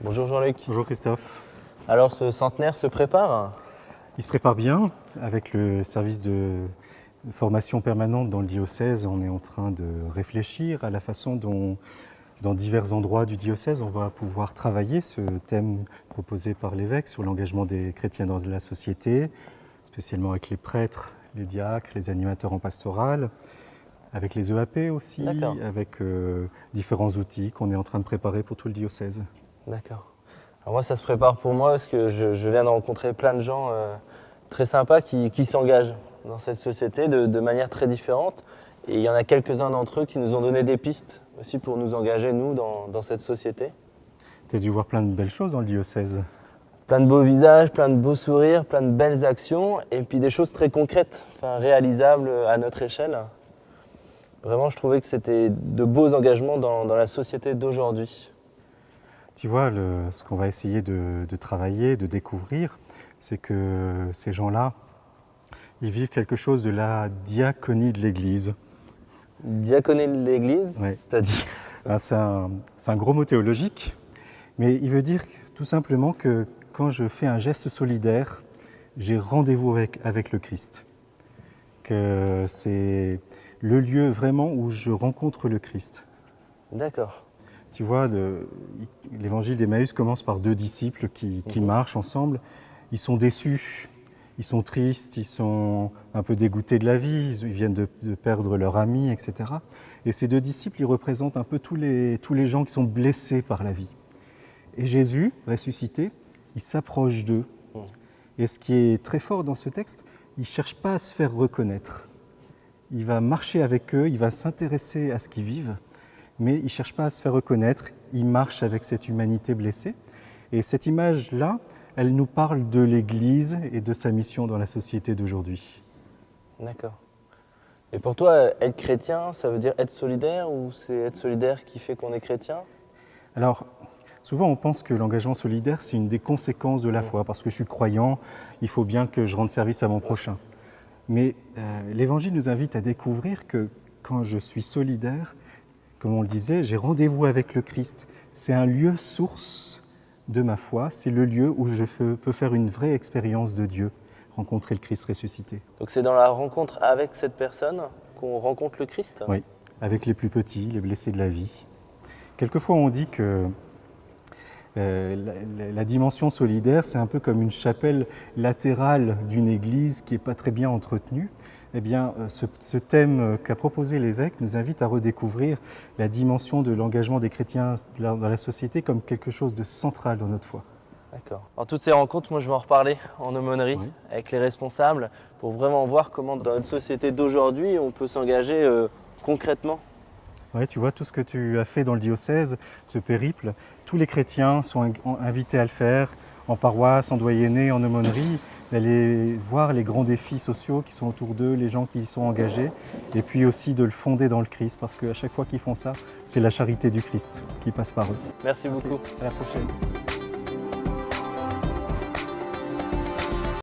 Bonjour Jean-Luc. Bonjour Christophe. Alors ce centenaire se prépare? Il se prépare bien avec le service de formation permanente dans le diocèse. On est en train de réfléchir à la façon dont, dans divers endroits du diocèse, on va pouvoir travailler ce thème proposé par l'évêque sur l'engagement des chrétiens dans la société, spécialement avec les prêtres, les diacres, les animateurs en pastoral, avec les EAP aussi, avec différents outils qu'on est en train de préparer pour tout le diocèse. D'accord. Alors moi, ça se prépare pour moi parce que je viens de rencontrer plein de gens très sympas qui s'engagent dans cette société de manière très différente. Et il y en a quelques-uns d'entre eux qui nous ont donné des pistes aussi pour nous engager, nous, dans cette société. Tu as dû voir plein de belles choses dans le diocèse. Plein de beaux visages, plein de beaux sourires, plein de belles actions et puis des choses très concrètes, réalisables à notre échelle. Vraiment, je trouvais que c'était de beaux engagements dans la société d'aujourd'hui. Tu vois, ce qu'on va essayer de travailler, de découvrir, c'est que ces gens-là, ils vivent quelque chose de la diaconie de l'Église. Diaconie de l'Église, ouais. C'est-à-dire? C'est un gros mot théologique, mais il veut dire tout simplement que quand je fais un geste solidaire, j'ai rendez-vous avec le Christ. Que c'est le lieu vraiment où je rencontre le Christ. D'accord. Tu vois, l'évangile d'Emmaüs commence par deux disciples qui marchent ensemble. Ils sont déçus, ils sont tristes, ils sont un peu dégoûtés de la vie, ils viennent de perdre leur ami, etc. Et ces deux disciples, ils représentent un peu tous les gens qui sont blessés par la vie. Et Jésus, ressuscité, il s'approche d'eux. Et ce qui est très fort dans ce texte, il ne cherche pas à se faire reconnaître. Il va marcher avec eux, il va s'intéresser à ce qu'ils vivent, mais il ne cherche pas à se faire reconnaître, il marche avec cette humanité blessée. Et cette image-là, elle nous parle de l'Église et de sa mission dans la société d'aujourd'hui. D'accord. Et pour toi, être chrétien, ça veut dire être solidaire ou c'est être solidaire qui fait qu'on est chrétien? Alors, souvent on pense que l'engagement solidaire, c'est une des conséquences de la foi, parce que je suis croyant, il faut bien que je rende service à mon prochain. Mais l'Évangile nous invite à découvrir que quand je suis solidaire, comme on le disait, j'ai rendez-vous avec le Christ. C'est un lieu source de ma foi, c'est le lieu où je peux faire une vraie expérience de Dieu, rencontrer le Christ ressuscité. Donc c'est dans la rencontre avec cette personne qu'on rencontre le Christ? Oui, avec les plus petits, les blessés de la vie. Quelquefois on dit que la dimension solidaire, c'est un peu comme une chapelle latérale d'une église qui n'est pas très bien entretenue. Eh bien, ce thème qu'a proposé l'évêque nous invite à redécouvrir la dimension de l'engagement des chrétiens dans la société comme quelque chose de central dans notre foi. D'accord. Alors toutes ces rencontres, moi je vais en reparler en aumônerie avec les responsables pour vraiment voir comment dans notre société d'aujourd'hui on peut s'engager concrètement. Oui, tu vois, tout ce que tu as fait dans le diocèse, ce périple, tous les chrétiens sont invités à le faire en paroisse, en doyenné, en aumônerie, d'aller voir les grands défis sociaux qui sont autour d'eux, les gens qui y sont engagés, et puis aussi de le fonder dans le Christ, parce qu'à chaque fois qu'ils font ça, c'est la charité du Christ qui passe par eux. Merci beaucoup. À la prochaine.